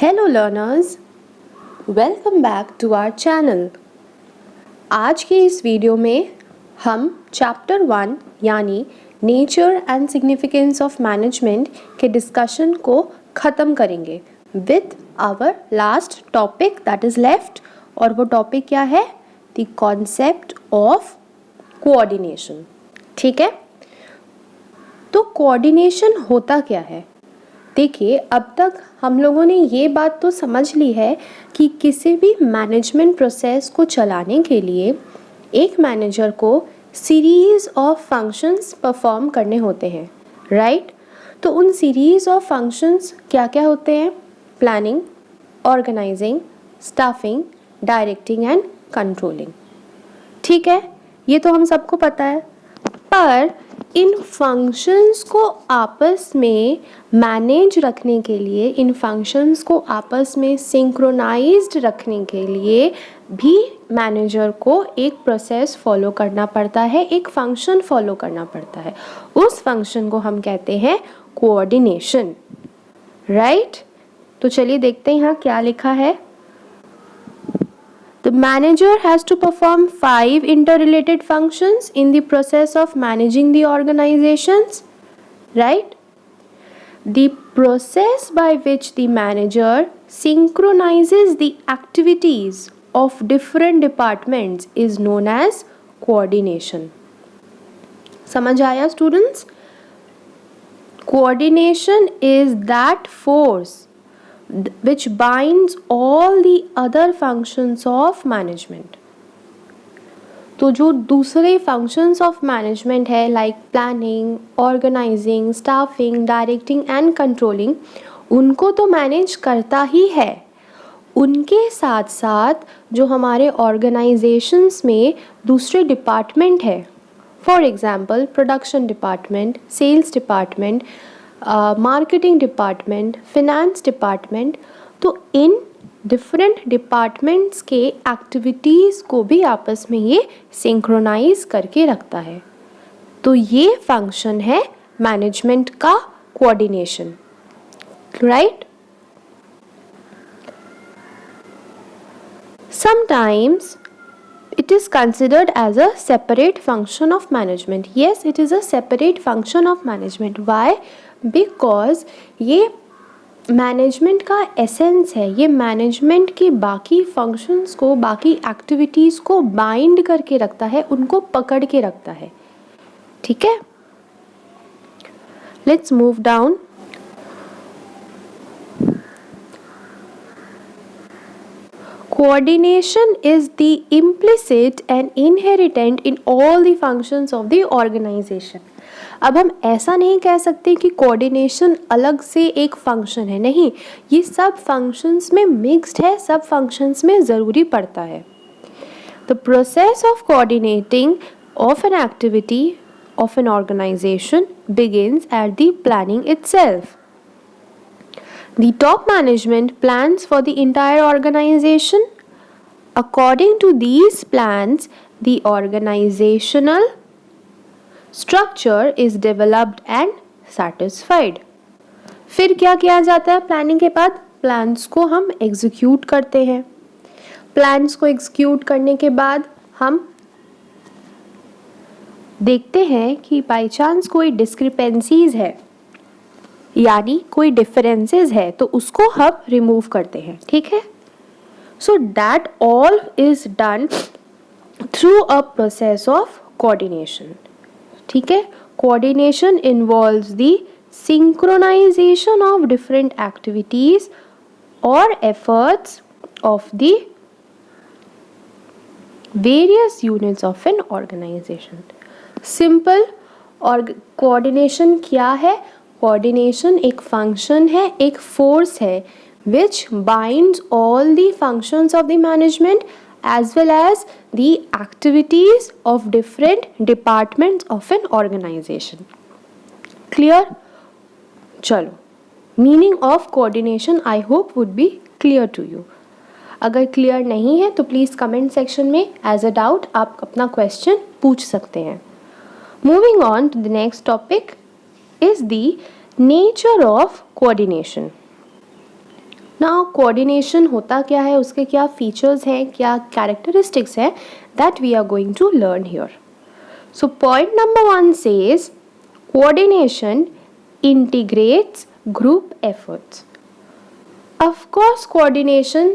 Hello learners, welcome back to our channel. आज के इस वीडियो में हम चैप्टर 1 यानी nature and significance of management के डिस्कशन को ख़त्म करेंगे with our last topic that is left. और वो टॉपिक क्या है? The concept of coordination. ठीक है, तो कोऑर्डिनेशन होता क्या है? देखिए, अब तक हम लोगों ने ये बात तो समझ ली है कि किसी भी मैनेजमेंट प्रोसेस को चलाने के लिए एक मैनेजर को सीरीज़ ऑफ फंक्शंस परफॉर्म करने होते हैं, राइट? तो उन सीरीज़ ऑफ फंक्शंस क्या क्या होते हैं? Planning, organizing, staffing, directing and controlling. ठीक है, ये तो हम सबको पता है। पर इन फंक्शंस को आपस में मैनेज रखने के लिए, इन फंक्शंस को आपस में सिंक्रोनाइज्ड रखने के लिए भी मैनेजर को एक प्रोसेस फॉलो करना पड़ता है, एक फंक्शन फॉलो करना पड़ता है। उस फंक्शन को हम कहते हैं कोऑर्डिनेशन, राइट? तो चलिए देखते हैं यहाँ क्या लिखा है। The manager has to perform 5 interrelated functions in the process of managing the organizations, right? The process by which the manager synchronizes the activities of different departments is known as coordination. समझ आया students? Coordination is that force which binds all the other functions of management. तो जो दूसरे functions of management है like planning, organizing, staffing, directing and controlling, उनको तो manage करता ही है। उनके साथ साथ जो हमारे organizations में दूसरे department है, for example production department, sales department, marketing department, finance department, तो इन डिफरेंट डिपार्टमेंट्स के एक्टिविटीज़ को भी आपस में ये सिंक्रोनाइज करके रखता है। तो ये फंक्शन है मैनेजमेंट का coordination, right? Sometimes it is considered as a separate function of management. Yes, it is a separate function of management. Why? Because ये मैनेजमेंट का एसेंस है, ये मैनेजमेंट के बाकी फंक्शंस को, बाकी एक्टिविटीज़ को बाइंड करके रखता है, उनको पकड़ के रखता है। ठीक है, let's move down. Coordination is the implicit and inherent in all the functions of the organization. अब हम ऐसा नहीं कह सकते कि कोऑर्डिनेशन अलग से एक फंक्शन है, नहीं, ये सब फंक्शंस में मिक्स्ड है, सब फंक्शंस में ज़रूरी पड़ता है। The process of coordinating of an activity of an organization begins at the planning itself. The top management plans for the entire organization. According to these plans, the organizational structure is developed and satisfied. फिर क्या किया जाता है planning के बाद? Plans को हम execute करते हैं। प्लान्स को एग्जीक्यूट करने के बाद हम देखते हैं कि बाई चांस कोई डिस्क्रिपेंसीज है, यानी कोई डिफरेंसेस है, तो उसको हम रिमूव करते हैं। ठीक है, so that all is done through a process of coordination. ठीक है, coordination involves the synchronisation of different activities और efforts of the various units of an organisation. Simple, और कोऑर्डिनेशन क्या है? कोऑर्डिनेशन एक फंक्शन है, एक फोर्स है which binds all the functions of the management as well as the activities of different departments of an organization. Clear? चलो, meaning of coordination I hope would be clear to you. अगर clear नहीं है तो please comment section में as a doubt आप अपना question पूछ सकते हैं। Moving on to the next topic is the nature of coordination. Now coordination होता क्या है, उसके क्या फीचर्स हैं, क्या कैरेक्टरिस्टिक्स हैं, that we are going to learn here. So point number 1 says coordination integrates group efforts. Of course coordination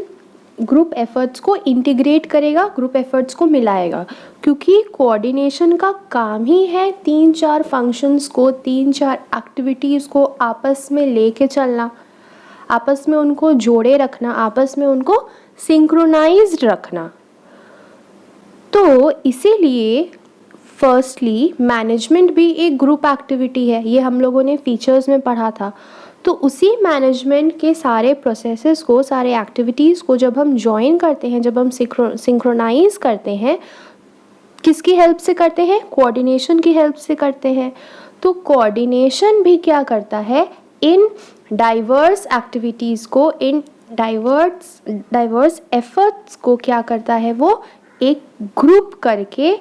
group efforts को integrate करेगा, ग्रुप एफर्ट्स को मिलाएगा, क्योंकि कोऑर्डिनेशन का काम ही है 3-4 फंक्शंस को, 3-4 एक्टिविटीज़ को आपस में लेके चलना, आपस में उनको जोड़े रखना, आपस में उनको सिंक्रोनाइज्ड रखना. तो इसीलिए फर्स्टली मैनेजमेंट भी एक ग्रुप एक्टिविटी है, ये हम लोगों ने फीचर्स में पढ़ा था. तो उसी मैनेजमेंट के सारे प्रोसेसेस को, सारे एक्टिविटीज़ को जब हम ज्वाइन करते हैं, जब हम सिंक्रोनाइज करते हैं, किसकी हेल्प से करते हैं, कोऑर्डिनेशन की हेल्प से करते हैं. तो कोऑर्डिनेशन भी क्या करता है, इन डाइवर्स एक्टिविटीज़ को, इन डाइवर्स एफर्ट्स को क्या करता है, वो एक ग्रुप करके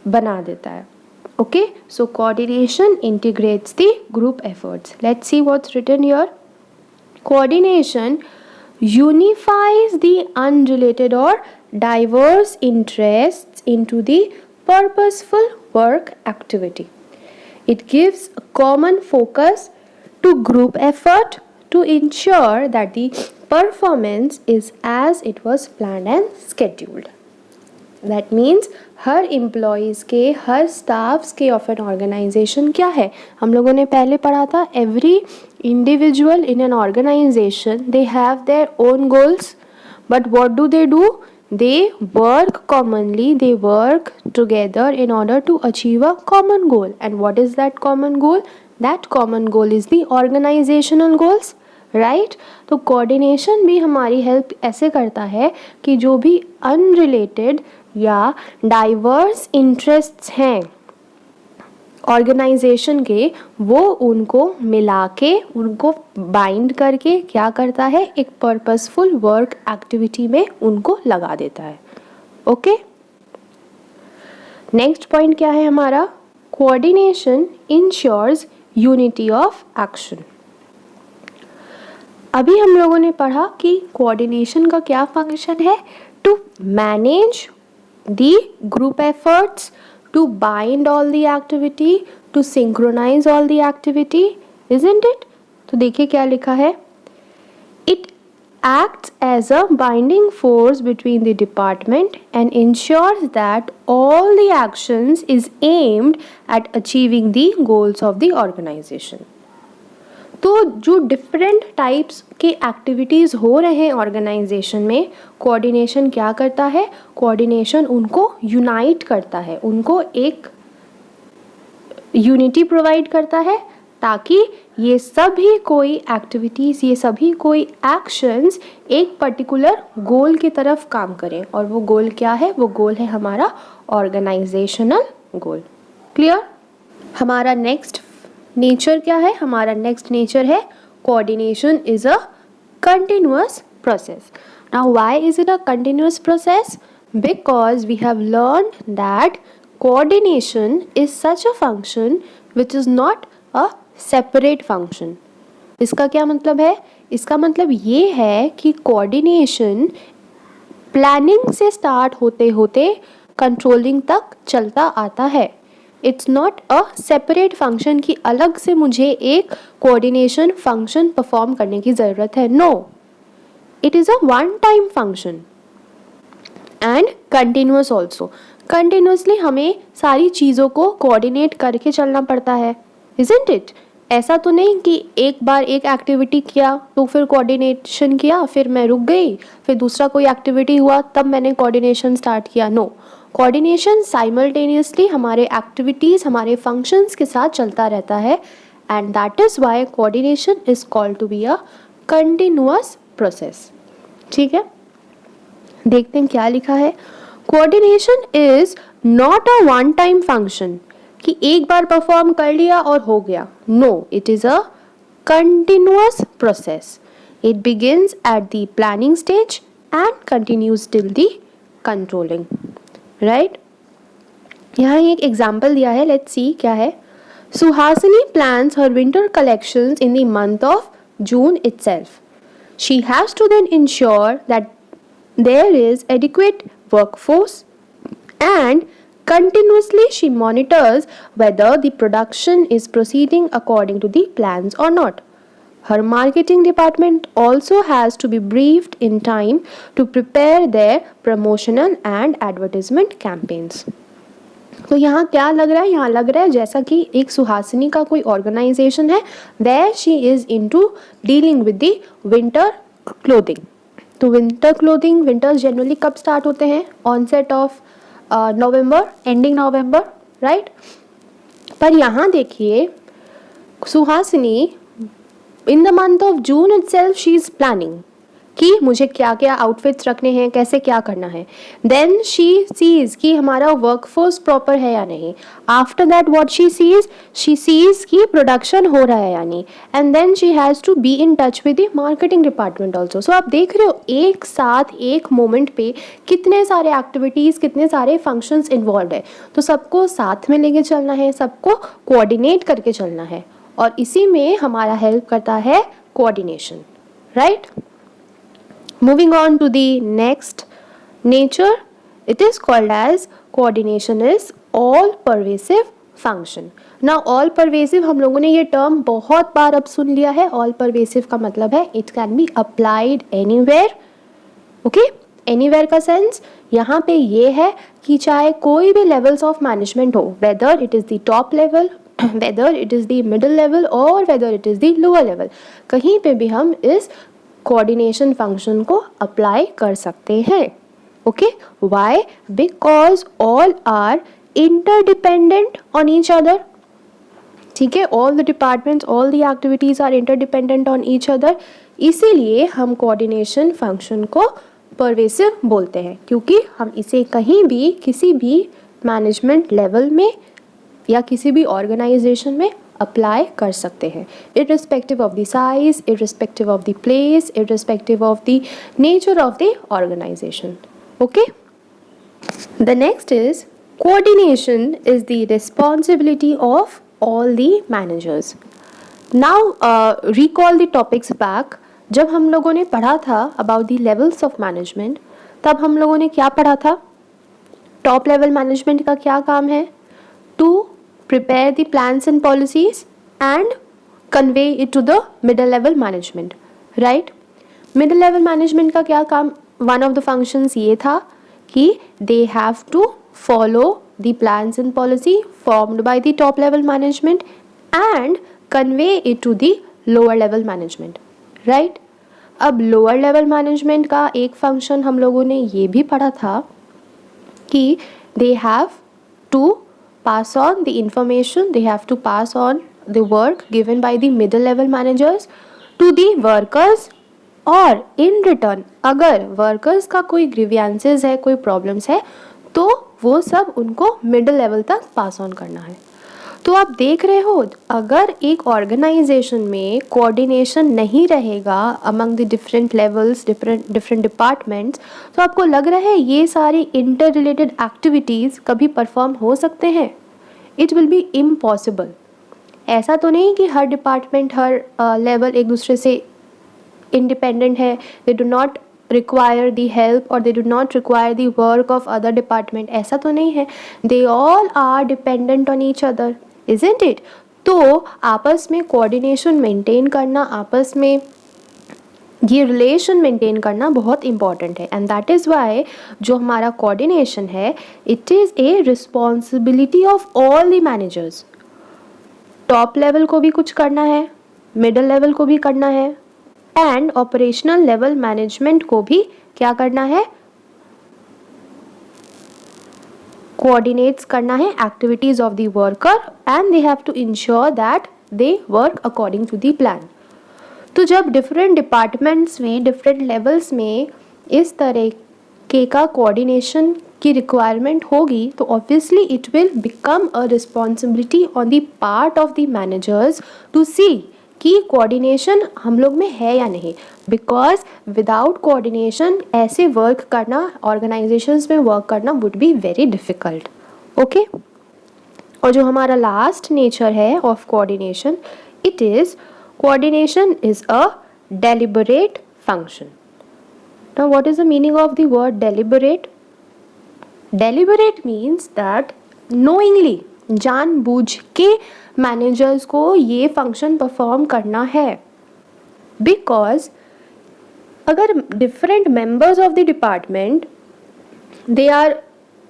बना देता है. Okay, so coordination integrates the group efforts. Let's see what's written here. Coordination unifies the unrelated or diverse interests into the purposeful work activity. It gives a common focus to group effort to ensure that the performance is as it was planned and scheduled. That means हर employees के, हर staffs के of an organization क्या है, हम लोगों ने पहले पढ़ा था, every individual in an organization they have their own goals, but what do, they work commonly, they work together in order to achieve a common goal. And what is that common goal? That common goal is the organizational goals, right. तो coordination भी हमारी help ऐसे करता है कि जो भी unrelated या डाइवर्स इंटरेस्ट्स हैं ऑर्गेनाइजेशन के, वो उनको मिला के, उनको बाइंड करके क्या करता है, एक पर्पसफुल वर्क एक्टिविटी में उनको लगा देता है. ओके, नेक्स्ट पॉइंट क्या है हमारा, coordination ensures unity of action. अभी हम लोगों ने पढ़ा कि कोऑर्डिनेशन का क्या फंक्शन है, to manage the group efforts, to bind all the activity, to synchronize all the activity, isn't it? तो देखिए क्या लिखा है, it acts as a binding force between the department and ensures that all the actions is aimed at achieving the goals of the organization. तो जो different types के activities हो रहे हैं ऑर्गेनाइजेशन में, कोऑर्डिनेशन क्या करता है, कोऑर्डिनेशन उनको यूनाइट करता है, उनको एक यूनिटी प्रोवाइड करता है, ताकि ये सभी कोई एक्टिविटीज़, ये सभी कोई एक्शंस एक पर्टिकुलर गोल की तरफ काम करें. और वो गोल क्या है, वो गोल है हमारा ऑर्गेनाइजेशनल गोल. क्लियर. हमारा नेक्स्ट नेचर क्या है, हमारा नेक्स्ट नेचर है coordination is a continuous process. Now why is it a continuous process, because we have learned that coordination is such a function which is not a separate function. इसका क्या मतलब है, इसका मतलब ये है कि कोऑर्डिनेशन प्लानिंग से स्टार्ट होते होते कंट्रोलिंग तक चलता आता है. It's not a separate function कि अलग से मुझे एक कोऑर्डिनेशन फंक्शन परफॉर्म करने की ज़रूरत है. No, it is a one time function and continuous also. Continuously हमें सारी चीज़ों को कोऑर्डिनेट करके चलना पड़ता है, इज़न्ट इट. ऐसा तो नहीं कि एक बार एक एक्टिविटी किया तो फिर कोऑर्डिनेशन किया, फिर मैं रुक गई, फिर दूसरा कोई एक्टिविटी हुआ तब मैंने कोऑर्डिनेशन स्टार्ट किया. नो, कोऑर्डिनेशन साइमल्टेनियसली हमारे एक्टिविटीज़, हमारे फंक्शंस के साथ चलता रहता है. And that is why coordination is called to be a continuous process. ठीक है, देखते हैं क्या लिखा है. Coordination is not a one time function कि एक बार परफॉर्म कर लिया और हो गया. No, it is a continuous process. It begins at the planning stage and continues till the controlling. Right, यहाँ एक एग्जाम्पल दिया है, लेट्स सी क्या है. Suhasini plans her winter collections in the month of June itself. She has to then ensure that there is adequate workforce and continuously she monitors whether the production is proceeding according to the plans or not. Her marketing department also has to be briefed in time to prepare their promotional and advertisement campaigns. तो यहाँ क्या लग रहा है, यहाँ लग रहा है जैसा कि एक सुहासिनी का कोई ऑर्गेनाइजेशन है, where she is into dealing with the winter clothing. तो विंटर क्लोथिंग, विंटर्स जनरली कब स्टार्ट होते हैं? Onset of November, ending November, right. पर यहाँ देखिए Suhasini in the month of June itself she is planning कि मुझे क्या क्या आउटफिट्स रखने हैं, कैसे क्या करना है. देन शी सीज कि हमारा वर्कफोर्स प्रॉपर है या नहीं. After that what she sees कि प्रोडक्शन हो रहा है या नहीं. And then she has to be in touch with the marketing department also. So आप देख रहे हो एक साथ एक मोमेंट पे कितने सारे एक्टिविटीज़, कितने सारे फंक्शंस इन्वॉल्व है. तो सबको साथ में लेके चलना है, सबको कोऑर्डिनेट करके चलना है, और इसी में हमारा हेल्प करता है coordination, right. Moving on to the next nature, it is called as coordination is all pervasive function. Now all pervasive हम लोगों ने ये term बहुत बार अब सुन लिया है. all pervasive का मतलब है it can be applied anywhere. okay? anywhere का sense यहाँ पे ये है कि चाहे कोई भी levels of management हो, whether it is the top level, whether it is the middle level or whether it is the lower level, कहीं पे भी हम इस कोऑर्डिनेशन फंक्शन को अप्लाई कर सकते हैं. Okay, why? Because all are interdependent on each other. ठीक है, all the departments, all the activities are interdependent on each other. इसीलिए हम कोऑर्डिनेशन फंक्शन को परवेसिव बोलते हैं, क्योंकि हम इसे कहीं भी किसी भी मैनेजमेंट लेवल में या किसी भी ऑर्गेनाइजेशन में अप्लाई कर सकते हैं, irrespective of the size, irrespective of the place, irrespective of the nature of the organization. Okay? The next is coordination is the responsibility of all the managers. Now recall the topics back. जब हम लोगों ने पढ़ा था about the levels of management, तब हम लोगों ने क्या पढ़ा था? टॉप लेवल मैनेजमेंट का क्या काम है? To prepare the plans and policies and convey it to the middle level management, right? middle level management का क्या काम? one of the functions ये था कि they have to follow the plans and policy formed by the top level management and convey it to the lower level management, right? अब lower level management का एक function हम लोगों ने ये भी पढ़ा था कि they have to pass on the information, they have to pass on the work given by the middle level managers to the workers, और in return अगर workers का कोई grievances है, कोई problems है, तो वो सब उनको middle level तक pass on करना है. तो आप देख रहे हो अगर एक organization में coordination नहीं रहेगा among the different levels, different departments, तो आपको लग रहा है ये सारी interrelated activities कभी perform हो सकते हैं? It will be impossible. ऐसा तो नहीं कि हर डिपार्टमेंट, हर लेवल एक दूसरे से इंडिपेंडेंट है, they do not require the help or they do not require the work of other department. ऐसा तो नहीं है. They all are dependent on each other, isn't it? तो आपस में कोऑर्डिनेशन मेंटेन करना, आपस में ये रिलेशन मेंटेन करना बहुत इंपॉर्टेंट है. एंड दैट इज़ वाई जो हमारा कोऑर्डिनेशन है, it is a responsibility of all the managers. Top level को भी कुछ करना है, मिडल लेवल को भी करना है, एंड ऑपरेशनल लेवल मैनेजमेंट को भी क्या करना है? कोऑर्डिनेट्स करना है activities of the worker, and they have to ensure that they work according to the plan. तो जब डिफरेंट डिपार्टमेंट्स में, डिफरेंट लेवल्स में इस तरह के का कोऑर्डिनेशन की रिक्वायरमेंट होगी, तो obviously it will become a responsibility on the part of the managers to see कि कोऑर्डिनेशन हम लोग में है या नहीं. बिकॉज विदाउट कोऑर्डिनेशन ऐसे वर्क करना, ऑर्गेनाइजेशंस में वर्क करना would be very difficult. Okay, और जो हमारा लास्ट नेचर है of coordination, it is coordination is a deliberate function. Now what is the meaning of the word deliberate? Deliberate means that knowingly, जानबूझ के managers को ये function perform करना है. बिकॉज अगर different members of the department they are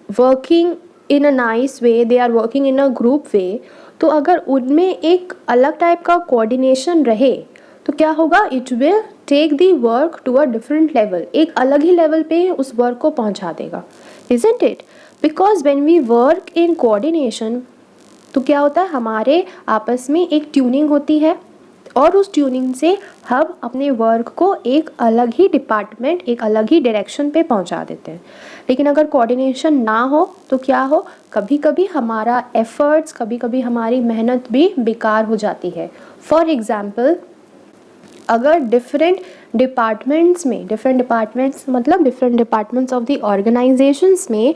working in a nice way, they are working in a group way, तो अगर उनमें एक अलग टाइप का कोऑर्डिनेशन रहे तो क्या होगा, it will take the work to a different level, एक अलग ही लेवल पे उस वर्क को पहुंचा देगा. Isn't it? Because when we work in coordination तो क्या होता है, हमारे आपस में एक ट्यूनिंग होती है और उस ट्यूनिंग से हम अपने वर्क को एक अलग ही डिपार्टमेंट, एक अलग ही डायरेक्शन पे पहुंचा देते हैं. लेकिन अगर कोऑर्डिनेशन ना हो तो क्या हो, कभी कभी हमारा एफर्ट्स, कभी कभी हमारी मेहनत भी बेकार हो जाती है. फॉर एग्जाम्पल, अगर डिफरेंट डिपार्टमेंट्स मतलब different departments of the organisations में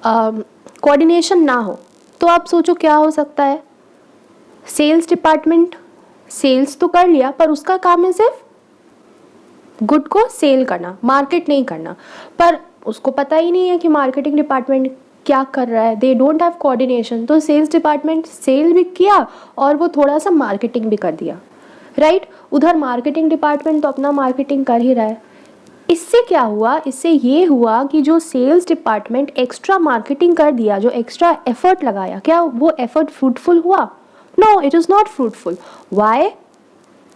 कोऑर्डिनेशन ना हो तो आप सोचो क्या हो सकता है. सेल्स डिपार्टमेंट सेल्स तो कर लिया पर उसका काम है सिर्फ गुड को सेल करना, मार्केट नहीं करना, पर उसको पता ही नहीं है कि मार्केटिंग डिपार्टमेंट क्या कर रहा है. They don't have coordination. तो सेल्स डिपार्टमेंट सेल भी किया और वो थोड़ा सा मार्केटिंग भी कर दिया, राइट. उधर मार्केटिंग डिपार्टमेंट तो अपना मार्केटिंग कर ही रहा है. इससे क्या हुआ, इससे ये हुआ कि जो सेल्स डिपार्टमेंट एक्स्ट्रा मार्केटिंग कर दिया, जो एक्स्ट्रा एफर्ट लगाया, क्या वो एफर्ट फ्रूटफुल हुआ? No, it is not fruitful. Why?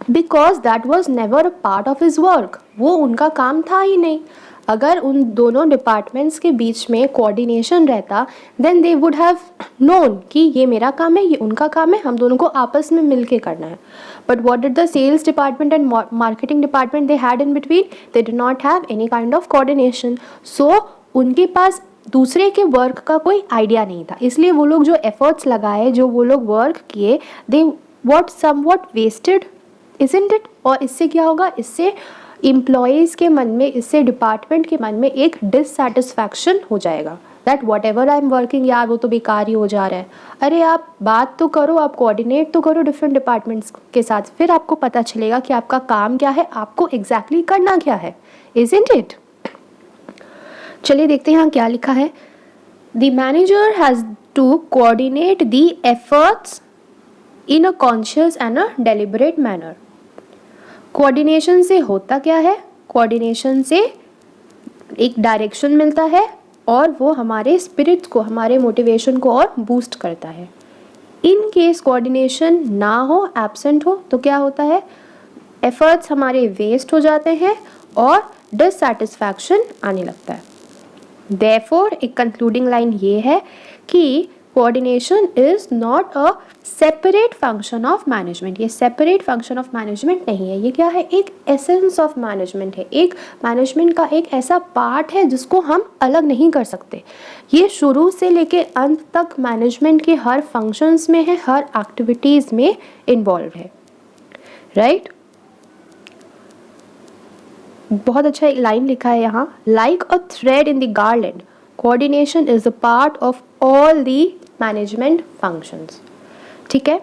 Because that was never a part of his work. वो उनका काम था ही नहीं. अगर उन दोनों डिपार्टमेंट्स के बीच में कोऑर्डिनेशन रहता, then they would have known कि ये मेरा काम है, ये उनका काम है, हम दोनों को आपस में मिल के करना है. But what did the sales department and marketing department they had in between? They did not have any kind of coordination. So उनके पास दूसरे के वर्क का कोई आइडिया नहीं था. इसलिए वो लोग जो एफर्ट्स लगाए, जो वो लोग वर्क किए, they what somewhat wasted, isn't it? और इससे क्या होगा, इससे एम्प्लॉयज़ के मन में, इससे डिपार्टमेंट के मन में एक डिससेटिस्फैक्शन हो जाएगा that what ever I am working, यार वो तो बेकार ही हो जा रहा है. अरे आप बात तो करो, आप कोऑर्डिनेट तो करो डिफरेंट डिपार्टमेंट्स के साथ, फिर आपको पता चलेगा कि आपका काम क्या है, आपको एग्जैक्टली करना क्या है. Isn't it? चलिए देखते हैं यहाँ क्या लिखा है. The manager has to coordinate the efforts in a conscious and a deliberate manner. Coordination से होता क्या है, कोऑर्डिनेशन से एक डायरेक्शन मिलता है और वो हमारे स्पिरिट को, हमारे मोटिवेशन को और बूस्ट करता है. इन केस कोऑर्डिनेशन ना हो, एब्सेंट हो, तो क्या होता है, एफर्ट्स हमारे वेस्ट हो जाते हैं और डिससैटिस्फैक्शन आने लगता है. देयरफॉर एक कंक्लूडिंग लाइन ये है कि coordination is not a separate function of management. ये सेपरेट फंक्शन ऑफ मैनेजमेंट नहीं है. ये क्या है, एक एसेंस ऑफ मैनेजमेंट है. एक मैनेजमेंट का एक ऐसा पार्ट है जिसको हम अलग नहीं कर सकते. ये शुरू से लेके अंत तक मैनेजमेंट के हर फंक्शंस में है, हर एक्टिविटीज़ में इन्वॉल्व है, राइट. बहुत अच्छा एक लाइन लिखा है यहाँ, like a thread in the garland, coordination is a part of all the management functions. ठीक है.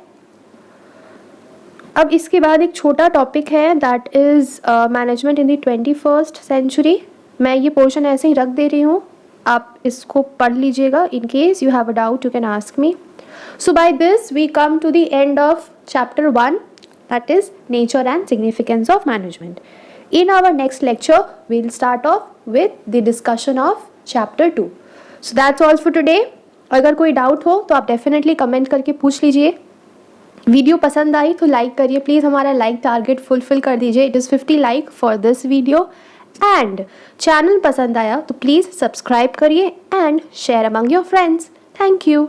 अब इसके बाद एक छोटा टॉपिक है that is management in the 21st century. मैं ये पोर्शन ऐसे ही रख दे रही हूँ, आप इसको पढ़ लीजिएगा. In case you have a doubt you can ask me. So by this we come to the end of chapter 1 that is nature and significance of management. In our next lecture, we'll start off with the discussion of chapter 2. So that's all for today. अगर कोई doubt हो तो आप definitely comment करके पूछ लीजिए. Video पसंद आई तो लाइक करिए प्लीज़, हमारा लाइक टारगेट फुलफिल कर दीजिए. It is 50 like for this video. And channel पसंद आया तो प्लीज़ सब्सक्राइब करिए and share among your friends. Thank you.